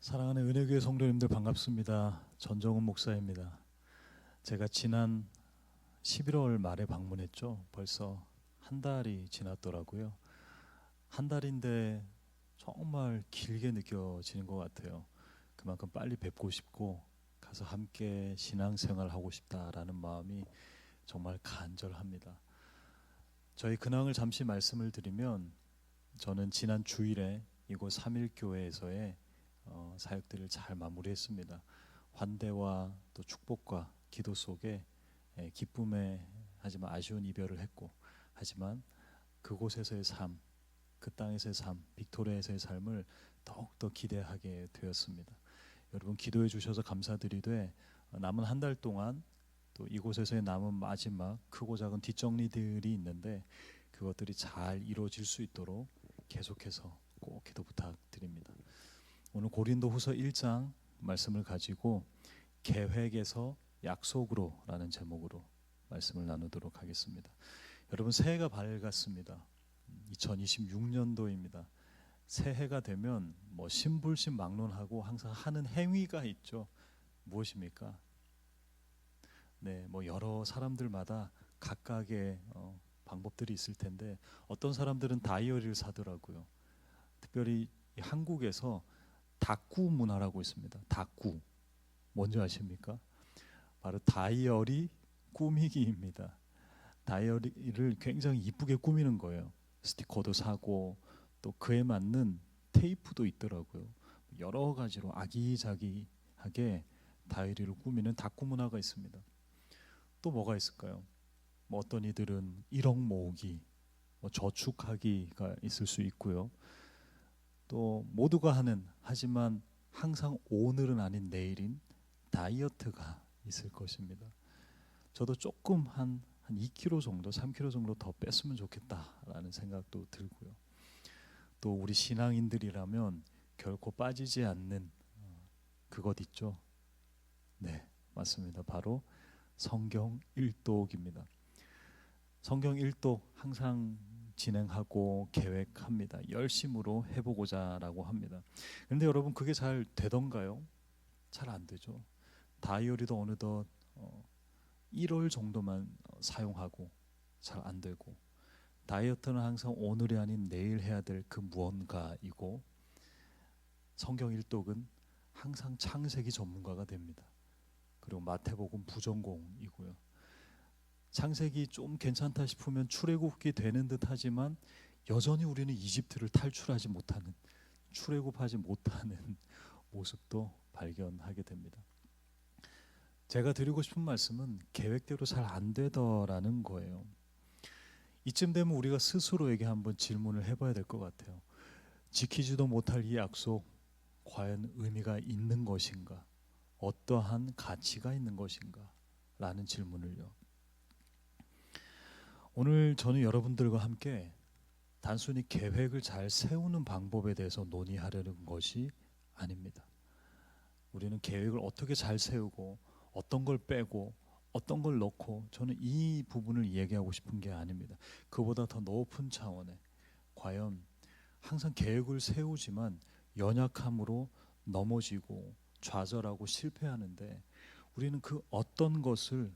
사랑하는 은혜교회 성도님들 반갑습니다. 전정훈 목사입니다. 제가 지난 11월 말에 방문했죠. 벌써 한 달이 지났더라고요. 한 달인데 정말 길게 느껴지는 것 같아요. 그만큼 빨리 뵙고 싶고 가서 함께 신앙생활 하고 싶다라는 마음이 정말 간절합니다. 저희 근황을 잠시 말씀을 드리면 저는 지난 주일에 이곳 삼일교회에서의 사역들을 잘 마무리했습니다. 환대와 또 축복과 기도 속에 기쁨에 하지만 아쉬운 이별을 했고, 하지만 그곳에서의 삶, 그 땅에서의 삶, 빅토리아에서의 삶을 더욱더 기대하게 되었습니다. 여러분 기도해 주셔서 감사드리되 남은 한 달 동안 또 이곳에서의 남은 마지막 크고 작은 뒷정리들이 있는데 그것들이 잘 이루어질 수 있도록 계속해서 꼭 기도 부탁드립니다. 오늘 고린도후서 1장 말씀을 가지고 계획에서 약속으로 라는 제목으로 말씀을 나누도록 하겠습니다. 여러분 새해가 밝았습니다. 2026년도입니다. 새해가 되면 뭐 신불신망론하고 항상 하는 행위가 있죠. 무엇입니까? 네, 뭐 여러 사람들마다 각각의 방법들이 있을 텐데 어떤 사람들은 다이어리를 사더라고요. 특별히 한국에서 다꾸 문화라고 있습니다. 다꾸 뭔지 아십니까? 바로 다이어리 꾸미기입니다. 다이어리를 굉장히 이쁘게 꾸미는 거예요. 스티커도 사고 또 그에 맞는 테이프도 있더라고요. 여러 가지로 아기자기하게 다이어리를 꾸미는 다꾸 문화가 있습니다. 또 뭐가 있을까요? 뭐 어떤 이들은 1억 모으기, 뭐 저축하기가 있을 수 있고요. 또 모두가 하는 하지만 항상 오늘은 아닌 내일인 다이어트가 있을 것입니다. 저도 조금 한 2kg 정도, 3kg 정도 더 뺐으면 좋겠다라는 생각도 들고요. 또 우리 신앙인들이라면 결코 빠지지 않는 그것 있죠. 네, 맞습니다. 바로 성경 일독입니다. 성경 일독 항상 진행하고 계획합니다. 열심으로 해보고자라고 합니다. 그런데 여러분 그게 잘 되던가요? 잘 안 되죠. 다이어리도 어느덧 1월 정도만 사용하고 잘 안 되고, 다이어트는 항상 오늘이 아닌 내일 해야 될 그 무언가이고, 성경 일독은 항상 창세기 전문가가 됩니다. 그리고 마태복음 부전공이고요. 창세기 좀 괜찮다 싶으면 출애굽기 되는 듯하지만 여전히 우리는 이집트를 탈출하지 못하는, 출애굽하지 못하는 모습도 발견하게 됩니다. 제가 드리고 싶은 말씀은 계획대로 잘 안 되더라는 거예요. 이쯤 되면 우리가 스스로에게 한번 질문을 해봐야 될 것 같아요. 지키지도 못할 이 약속 과연 의미가 있는 것인가? 어떠한 가치가 있는 것인가? 라는 질문을요. 오늘 저는 여러분들과 함께 단순히 계획을 잘 세우는 방법에 대해서 논의하려는 것이 아닙니다. 우리는 계획을 어떻게 잘 세우고 어떤 걸 빼고 어떤 걸 넣고, 저는 이 부분을 얘기하고 싶은 게 아닙니다. 그보다 더 높은 차원의, 과연 항상 계획을 세우지만 연약함으로 넘어지고 좌절하고 실패하는데 우리는 그 어떤 것을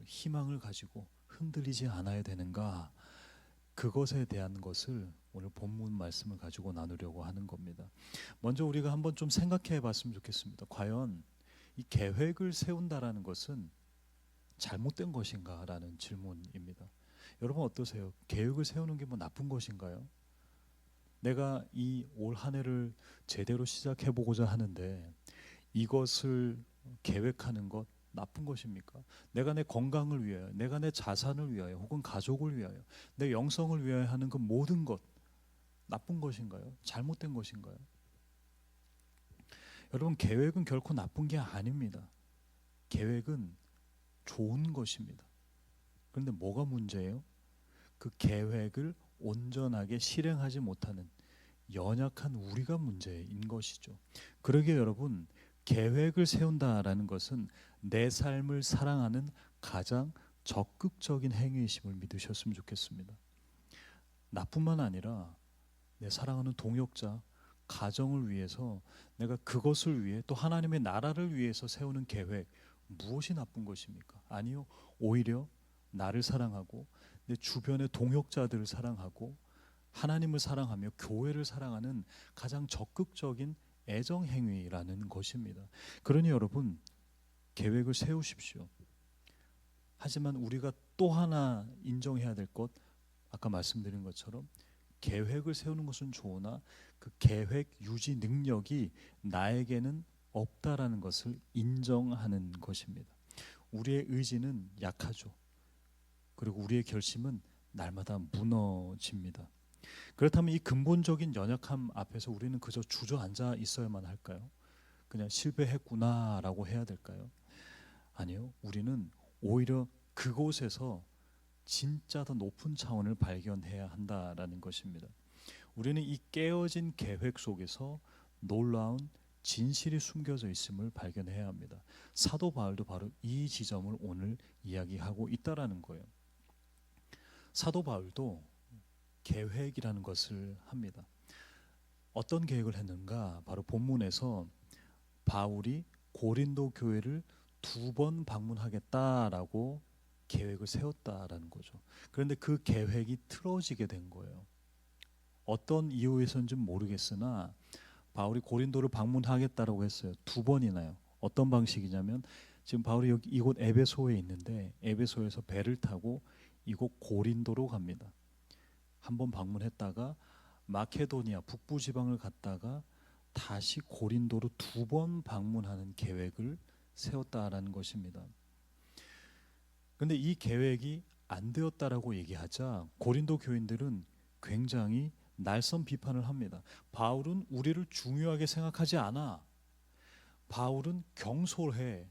희망을 가지고 흔들리지 않아야 되는가, 그것에 대한 것을 오늘 본문 말씀을 가지고 나누려고 하는 겁니다. 먼저 우리가 한번 좀 생각해 봤으면 좋겠습니다. 과연 이 계획을 세운다라는 것은 잘못된 것인가 라는 질문입니다. 여러분 어떠세요? 계획을 세우는 게 뭐 나쁜 것인가요? 내가 이 올 한 해를 제대로 시작해 보고자 하는데 이것을 계획하는 것 나쁜 것입니까? 내가 내 건강을 위하여, 내가 내 자산을 위하여, 혹은 가족을 위하여, 내 영성을 위하여 하는 그 모든 것 나쁜 것인가요? 잘못된 것인가요? 여러분 계획은 결코 나쁜 게 아닙니다. 계획은 좋은 것입니다. 그런데 뭐가 문제예요? 그 계획을 온전하게 실행하지 못하는 연약한 우리가 문제인 것이죠. 그러기에 여러분 계획을 세운다라는 것은 내 삶을 사랑하는 가장 적극적인 행위이심을 믿으셨으면 좋겠습니다. 나뿐만 아니라 내 사랑하는 동역자, 가정을 위해서, 내가 그것을 위해 또 하나님의 나라를 위해서 세우는 계획, 무엇이 나쁜 것입니까? 아니요. 오히려 나를 사랑하고 내 주변의 동역자들을 사랑하고 하나님을 사랑하며 교회를 사랑하는 가장 적극적인 애정 행위라는 것입니다. 그러니 여러분, 계획을 세우십시오. 하지만 우리가 또 하나 인정해야 될 것, 아까 말씀드린 것처럼 계획을 세우는 것은 좋으나 그 계획 유지 능력이 나에게는 없다라는 것을 인정하는 것입니다. 우리의 의지는 약하죠. 그리고 우리의 결심은 날마다 무너집니다. 그렇다면 이 근본적인 연약함 앞에서 우리는 그저 주저앉아 있어야만 할까요? 그냥 실패했구나라고 해야 될까요? 아니요. 우리는 오히려 그곳에서 진짜 더 높은 차원을 발견해야 한다라는 것입니다. 우리는 이 깨어진 계획 속에서 놀라운 진실이 숨겨져 있음을 발견해야 합니다. 사도 바울도 바로 이 지점을 오늘 이야기하고 있다라는 거예요. 사도 바울도 계획이라는 것을 합니다. 어떤 계획을 했는가? 바로 본문에서 바울이 고린도 교회를 2번 방문하겠다라고 계획을 세웠다라는 거죠. 그런데 그 계획이 틀어지게 된 거예요. 어떤 이유에서인지 모르겠으나 바울이 고린도를 방문하겠다라고 했어요. 2번이나요. 어떤 방식이냐면 지금 바울이 여기 이곳 에베소에 있는데 에베소에서 배를 타고 이곳 고린도로 갑니다. 한번 방문했다가 마케도니아 북부 지방을 갔다가 다시 고린도로 2번 방문하는 계획을 세웠다라는 것입니다. 그런데 이 계획이 안 되었다라고 얘기하자 고린도 교인들은 굉장히 날선 비판을 합니다. 바울은 우리를 중요하게 생각하지 않아. 바울은 경솔해.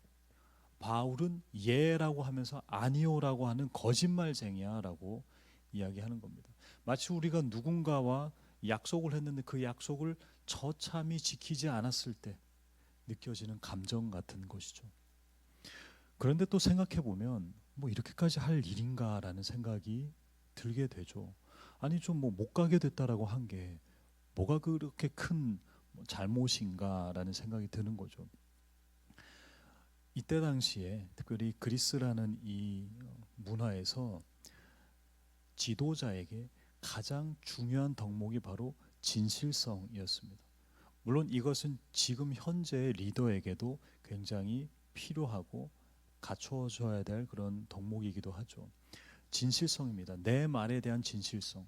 바울은 예라고 하면서 아니오라고 하는 거짓말쟁이야라고 이야기하는 겁니다. 마치 우리가 누군가와 약속을 했는데 그 약속을 처참히 지키지 않았을 때 느껴지는 감정 같은 것이죠. 그런데 또 생각해 보면 뭐 이렇게까지 할 일인가라는 생각이 들게 되죠. 아니 좀 뭐 못 가게 됐다라고 한 게 뭐가 그렇게 큰 잘못인가라는 생각이 드는 거죠. 이때 당시에 특별히 그리스라는 이 문화에서 지도자에게 가장 중요한 덕목이 바로 진실성이었습니다. 물론 이것은 지금 현재의 리더에게도 굉장히 필요하고 갖춰져야 될 그런 덕목이기도 하죠. 진실성입니다. 내 말에 대한 진실성.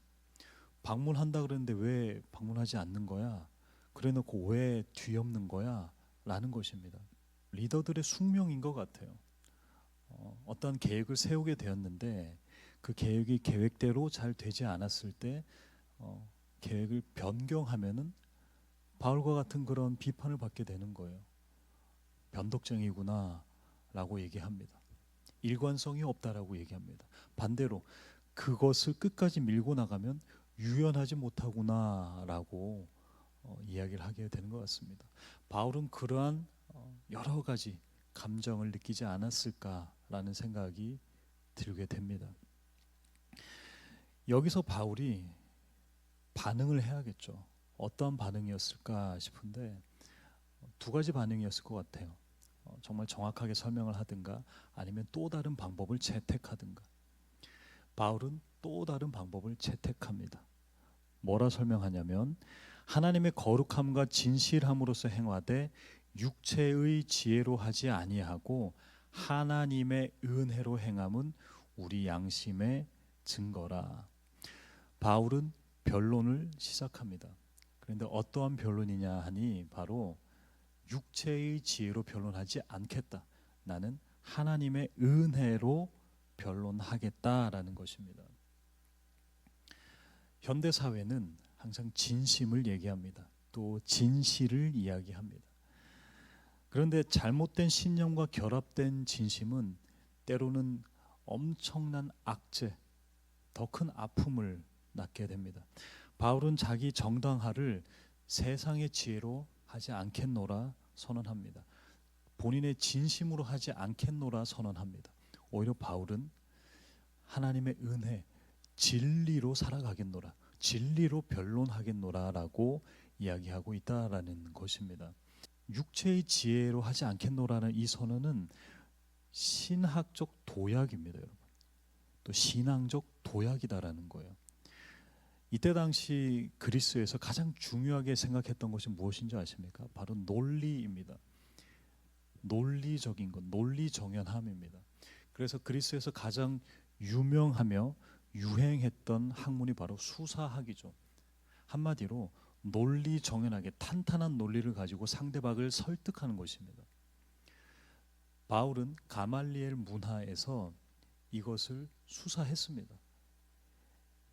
방문한다 그랬는데 왜 방문하지 않는 거야? 그래놓고 왜 뒤엎는 거야? 라는 것입니다. 리더들의 숙명인 것 같아요. 어떤 계획을 세우게 되었는데 그 계획이 계획대로 잘 되지 않았을 때 계획을 변경하면은 바울과 같은 그런 비판을 받게 되는 거예요. 변덕쟁이구나 라고 얘기합니다. 일관성이 없다라고 얘기합니다. 반대로 그것을 끝까지 밀고 나가면 유연하지 못하구나 라고 이야기를 하게 되는 것 같습니다. 바울은 그러한 여러 가지 감정을 느끼지 않았을까라는 생각이 들게 됩니다. 여기서 바울이 반응을 해야겠죠. 어떠한 반응이었을까 싶은데 2가지 반응이었을 것 같아요. 정말 정확하게 설명을 하든가 아니면 또 다른 방법을 채택하든가. 바울은 또 다른 방법을 채택합니다. 뭐라 설명하냐면 하나님의 거룩함과 진실함으로써 행하되 육체의 지혜로 하지 아니하고 하나님의 은혜로 행함은 우리 양심의 증거라. 바울은 변론을 시작합니다. 그런데 어떠한 변론이냐 하니 바로 육체의 지혜로 변론하지 않겠다. 나는 하나님의 은혜로 변론하겠다라는 것입니다. 현대 사회는 항상 진심을 얘기합니다. 또 진실을 이야기합니다. 그런데 잘못된 신념과 결합된 진심은 때로는 엄청난 악재, 더 큰 아픔을 낳게 됩니다. 바울은 자기 정당화를 세상의 지혜로 하지 않겠노라 선언합니다. 본인의 진심으로 하지 않겠노라 선언합니다. 오히려 바울은 하나님의 은혜, 진리로 살아가겠노라, 진리로 변론하겠노라라고 이야기하고 있다라는 것입니다. 육체의 지혜로 하지 않겠노라는 이 선언은 신학적 도약입니다, 여러분. 또 신앙적 도약이다라는 거예요. 이때 당시 그리스에서 가장 중요하게 생각했던 것이 무엇인지 아십니까? 바로 논리입니다. 논리적인 것, 논리 정연함입니다. 그래서 그리스에서 가장 유명하며 유행했던 학문이 바로 수사학이죠. 한마디로 논리 정연하게 탄탄한 논리를 가지고 상대방을 설득하는 것입니다. 바울은 가말리엘 문화에서 이것을 수사했습니다.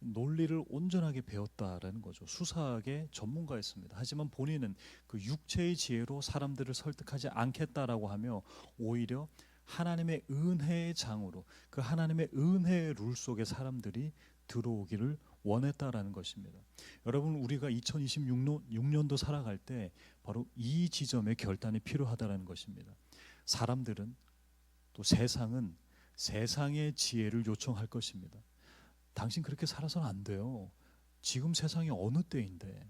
논리를 온전하게 배웠다라는 거죠. 수사학의 전문가였습니다. 하지만 본인은 그 육체의 지혜로 사람들을 설득하지 않겠다라고 하며 오히려 하나님의 은혜의 장으로 그 하나님의 은혜의 룰 속에 사람들이 들어오기를 원했다라는 것입니다. 여러분, 우리가 2026년도 살아갈 때 바로 이 지점의 결단이 필요하다라는 것입니다. 사람들은 또 세상은 세상의 지혜를 요청할 것입니다. 당신 그렇게 살아서는 안 돼요. 지금 세상이 어느 때인데.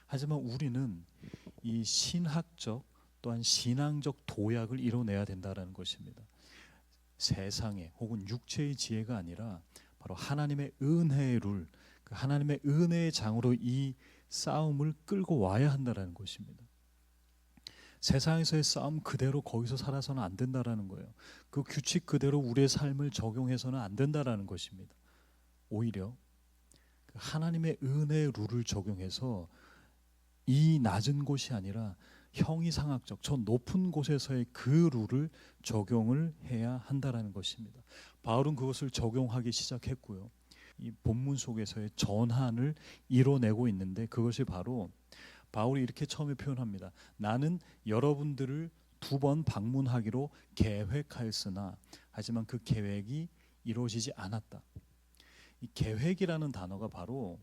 하지만 우리는 이 신학적 또한 신앙적 도약을 이뤄내야 된다는 것입니다. 세상의 혹은 육체의 지혜가 아니라 바로 하나님의 은혜의 룰, 그 하나님의 은혜의 장으로 이 싸움을 끌고 와야 한다는 것입니다. 세상에서의 싸움 그대로 거기서 살아서는 안 된다라는 거예요. 그 규칙 그대로 우리의 삶을 적용해서는 안 된다라는 것입니다. 오히려 하나님의 은혜의 룰을 적용해서 이 낮은 곳이 아니라 형이상학적 저 높은 곳에서의 그 룰을 적용을 해야 한다라는 것입니다. 바울은 그것을 적용하기 시작했고요. 이 본문 속에서의 전환을 이뤄내고 있는데 그것이 바로 바울이 이렇게 처음에 표현합니다. 나는 여러분들을 2번 방문하기로 계획하였으나 하지만 그 계획이 이루어지지 않았다. 이 계획이라는 단어가 바로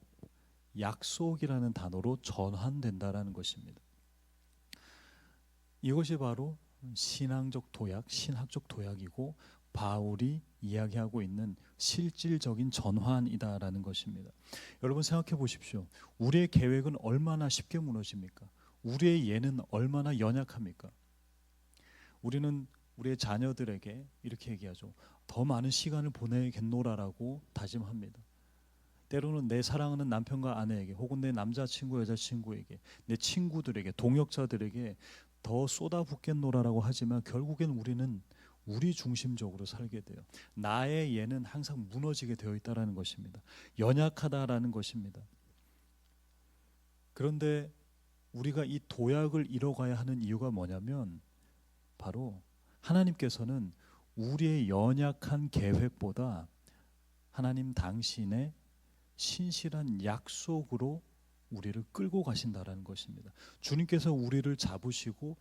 약속이라는 단어로 전환된다라는 것입니다. 이것이 바로 신앙적 도약, 신학적 도약이고 바울이 이야기하고 있는 실질적인 전환이다라는 것입니다. 여러분 생각해 보십시오. 우리의 계획은 얼마나 쉽게 무너집니까? 우리의 예는 얼마나 연약합니까? 우리는 우리의 자녀들에게 이렇게 얘기하죠. 더 많은 시간을 보내겠노라라고 다짐합니다. 때로는 내 사랑하는 남편과 아내에게 혹은 내 남자친구 여자친구에게 내 친구들에게 동역자들에게 더 쏟아붓겠노라라고 하지만 결국엔 우리는 우리 중심적으로 살게 돼요. 나의 예는 항상 무너지게 되어 있다라는 것입니다. 연약하다라는 것입니다. 그런데 우리가 이 도약을 이뤄가야 하는 이유가 뭐냐면 바로 하나님께서는 우리의 연약한 계획보다 하나님 당신의 신실한 약속으로 우리를 끌고 가신다라는 것입니다. 주님께서 우리를 잡으시고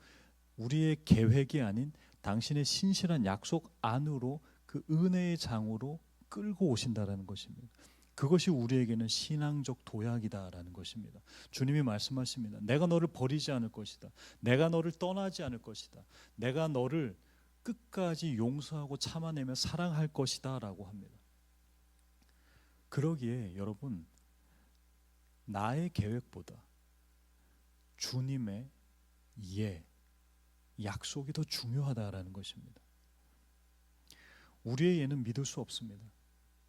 우리의 계획이 아닌 당신의 신실한 약속 안으로 그 은혜의 장으로 끌고 오신다라는 것입니다. 그것이 우리에게는 신앙적 도약이다라는 것입니다. 주님이 말씀하십니다. 내가 너를 버리지 않을 것이다. 내가 너를 떠나지 않을 것이다. 내가 너를 끝까지 용서하고 참아내며 사랑할 것이다 라고 합니다. 그러기에 여러분, 나의 계획보다 주님의 약속이 더 중요하다라는 것입니다. 우리의 예는 믿을 수 없습니다.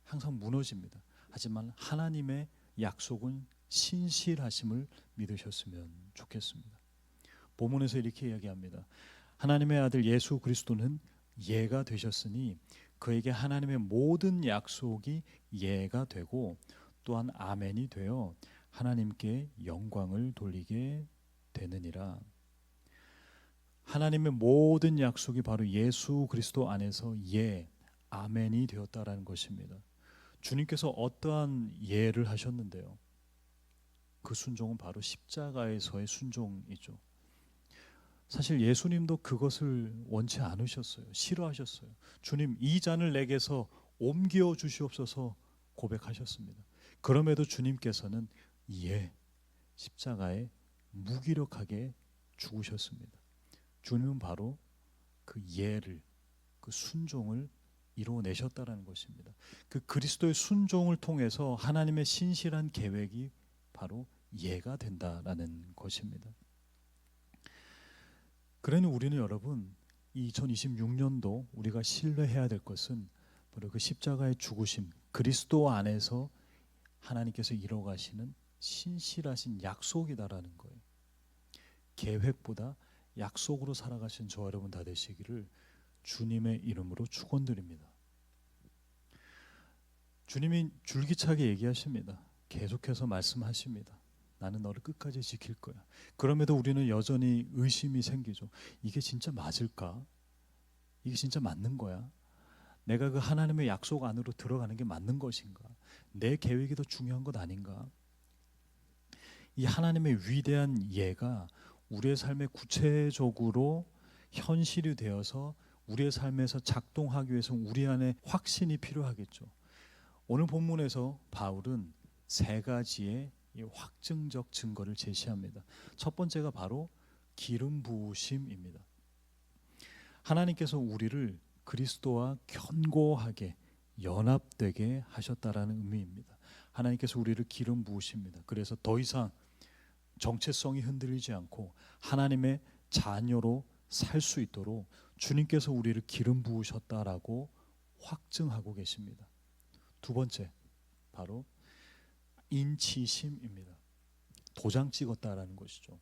항상 무너집니다. 하지만 하나님의 약속은 신실하심을 믿으셨으면 좋겠습니다. 본문에서 이렇게 이야기합니다. 하나님의 아들 예수 그리스도는 예가 되셨으니 그에게 하나님의 모든 약속이 예가 되고 또한 아멘이 되어 하나님께 영광을 돌리게 되느니라. 하나님의 모든 약속이 바로 예수 그리스도 안에서 아멘이 되었다라는 것입니다. 주님께서 어떠한 예를 하셨는데요? 그 순종은 바로 십자가에서의 순종이죠. 사실 예수님도 그것을 원치 않으셨어요. 싫어하셨어요. 주님, 이 잔을 내게서 옮겨 주시옵소서 고백하셨습니다. 그럼에도 주님께서는 십자가에 무기력하게 죽으셨습니다. 주님은 바로 그 그 순종을 이루어내셨다라는 것입니다. 그 그리스도의 순종을 통해서 하나님의 신실한 계획이 바로 예가 된다라는 것입니다. 그러니 우리는 여러분 2026년도 우리가 신뢰해야 될 것은 바로 그 십자가의 죽으심, 그리스도 안에서 하나님께서 이뤄가시는 신실하신 약속이다라는 거예요. 계획보다 약속으로 살아가신 저와 여러분 다 되시기를 주님의 이름으로 축원드립니다. 주님이 줄기차게 얘기하십니다. 계속해서 말씀하십니다. 나는 너를 끝까지 지킬 거야. 그럼에도 우리는 여전히 의심이 생기죠. 이게 진짜 맞을까? 이게 진짜 맞는 거야? 내가 그 하나님의 약속 안으로 들어가는 게 맞는 것인가? 내 계획이 더 중요한 것 아닌가? 이 하나님의 위대한 예가 우리의 삶에 구체적으로 현실이 되어서 우리의 삶에서 작동하기 위해서 우리 안에 확신이 필요하겠죠. 오늘 본문에서 바울은 세 가지의 이 확증적 증거를 제시합니다. 첫 번째가 바로 기름 부으심입니다. 하나님께서 우리를 그리스도와 견고하게 연합되게 하셨다라는 의미입니다. 하나님께서 우리를 기름 부으십니다. 그래서 더 이상 정체성이 흔들리지 않고 하나님의 자녀로 살 수 있도록 주님께서 우리를 기름 부으셨다라고 확증하고 계십니다. 두 번째, 바로 인치심입니다. 도장 찍었다라는 것이죠.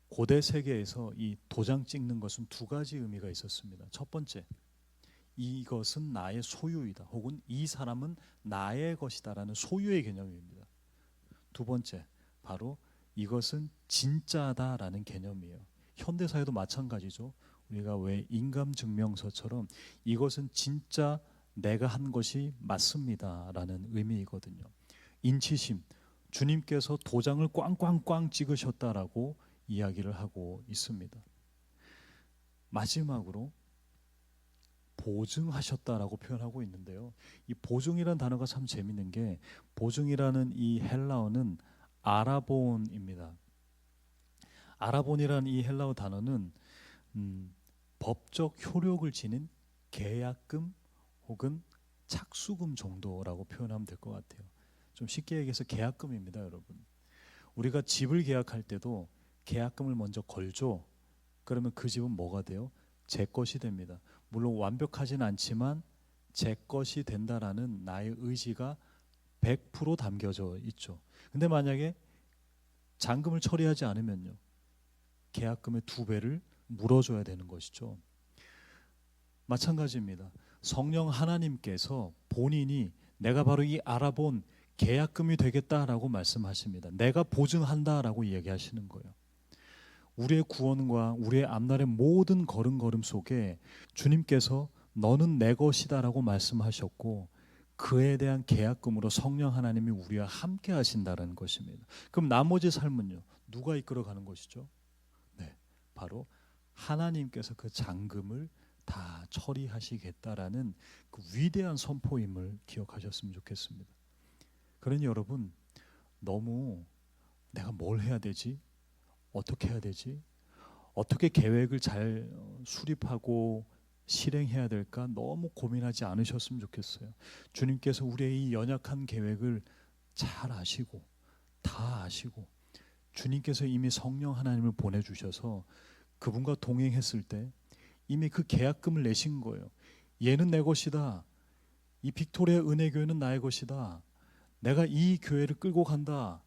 고대 세계에서 이 도장 찍는 것은 두 가지 의미가 있었습니다. 첫 번째, 이것은 나의 소유이다, 혹은 이 사람은 나의 것이다라는 소유의 개념입니다. 두 번째, 바로 이것은 진짜다라는 개념이에요. 현대사회도 마찬가지죠. 우리가 왜 인감증명서처럼 이것은 진짜 내가 한 것이 맞습니다라는 의미이거든요. 인치심, 주님께서 도장을 꽝꽝꽝 찍으셨다라고 이야기를 하고 있습니다. 마지막으로 보증하셨다라고 표현하고 있는데요. 이 보증이라는 단어가 참 재밌는 게, 보증이라는 이 헬라어는 아라본입니다. 아라본이라는 이 헬라어 단어는 법적 효력을 지닌 계약금 혹은 착수금 정도라고 표현하면 될 것 같아요. 좀 쉽게 얘기해서 계약금입니다, 여러분. 우리가 집을 계약할 때도 계약금을 먼저 걸죠. 그러면 그 집은 뭐가 돼요? 제 것이 됩니다. 물론 완벽하진 않지만 제 것이 된다라는 나의 의지가 100% 담겨져 있죠. 근데 만약에 잔금을 처리하지 않으면요, 계약금의 2배를 물어줘야 되는 것이죠. 마찬가지입니다. 성령 하나님께서 본인이 내가 바로 이 알아본 계약금이 되겠다라고 말씀하십니다. 내가 보증한다라고 얘기하시는 거예요. 우리의 구원과 우리의 앞날의 모든 걸음걸음 속에 주님께서 너는 내 것이다라고 말씀하셨고, 그에 대한 계약금으로 성령 하나님이 우리와 함께 하신다는 것입니다. 그럼 나머지 삶은요, 누가 이끌어가는 것이죠? 네, 바로 하나님께서 그 잔금을 다 처리하시겠다라는 그 위대한 선포임을 기억하셨으면 좋겠습니다. 그러니 여러분, 너무 내가 뭘 해야 되지? 어떻게 해야 되지? 어떻게 계획을 잘 수립하고 실행해야 될까? 너무 고민하지 않으셨으면 좋겠어요. 주님께서 우리의 이 연약한 계획을 잘 아시고, 다 아시고, 주님께서 이미 성령 하나님을 보내주셔서 그분과 동행했을 때 이미 그 계약금을 내신 거예요. 얘는 내 것이다. 이 빅토리아 은혜교회는 나의 것이다. 내가 이 교회를 끌고 간다.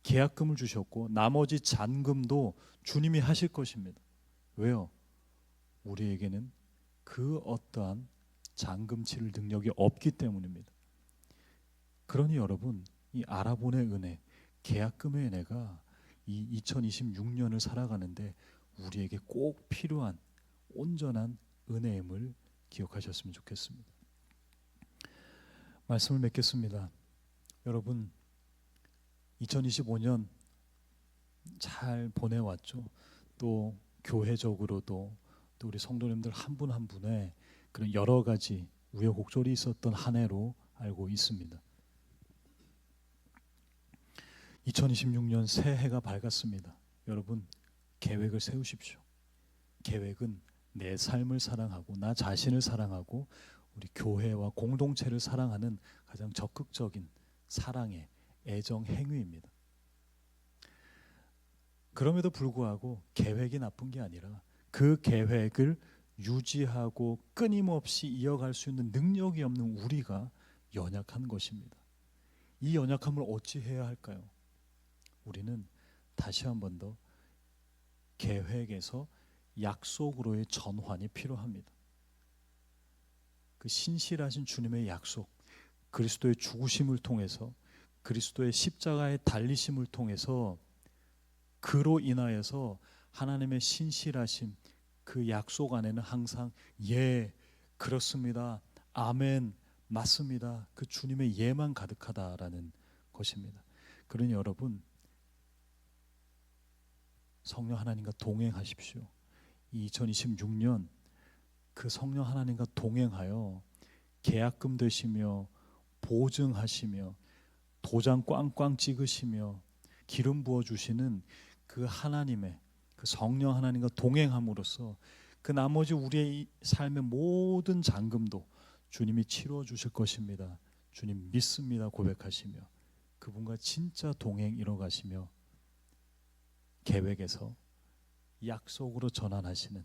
계약금을 주셨고, 나머지 잔금도 주님이 하실 것입니다. 왜요? 우리에게는 그 어떠한 잔금 치를 능력이 없기 때문입니다. 그러니 여러분, 이 알아본의 은혜, 계약금의 은혜가 이 2026년을 살아가는데 우리에게 꼭 필요한 온전한 은혜임을 기억하셨으면 좋겠습니다. 말씀을 맺겠습니다. 여러분, 2025년 잘 보내왔죠. 또 교회적으로도 또 우리 성도님들 한 분 한 분의 그런 여러 가지 우여곡절이 있었던 한 해로 알고 있습니다. 2026년 새해가 밝았습니다. 여러분, 계획을 세우십시오. 계획은 내 삶을 사랑하고 나 자신을 사랑하고 우리 교회와 공동체를 사랑하는 가장 적극적인 사랑의 애정 행위입니다. 그럼에도 불구하고 계획이 나쁜 게 아니라 그 계획을 유지하고 끊임없이 이어갈 수 있는 능력이 없는 우리가 연약한 것입니다. 이 연약함을 어찌 해야 할까요? 우리는 다시 한 번 더 계획에서 약속으로의 전환이 필요합니다. 그 신실하신 주님의 약속, 그리스도의 죽으심을 통해서, 그리스도의 십자가의 달리심을 통해서, 그로 인하여서 하나님의 신실하심, 그 약속 안에는 항상 예, 그렇습니다, 아멘, 맞습니다, 그 주님의 예만 가득하다라는 것입니다. 그러니 여러분, 성령 하나님과 동행하십시오. 2026년 그 성령 하나님과 동행하여 계약금 되시며 보증하시며 도장 꽝꽝 찍으시며 기름 부어주시는 그 하나님의, 그 성령 하나님과 동행함으로써 그 나머지 우리의 삶의 모든 잠금도 주님이 치루어 주실 것입니다. 주님 믿습니다 고백하시며 그분과 진짜 동행 이뤄가시며 계획에서 약속으로 전환하시는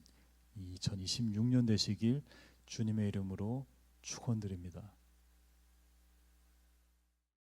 2026년 되시길 주님의 이름으로 축원드립니다.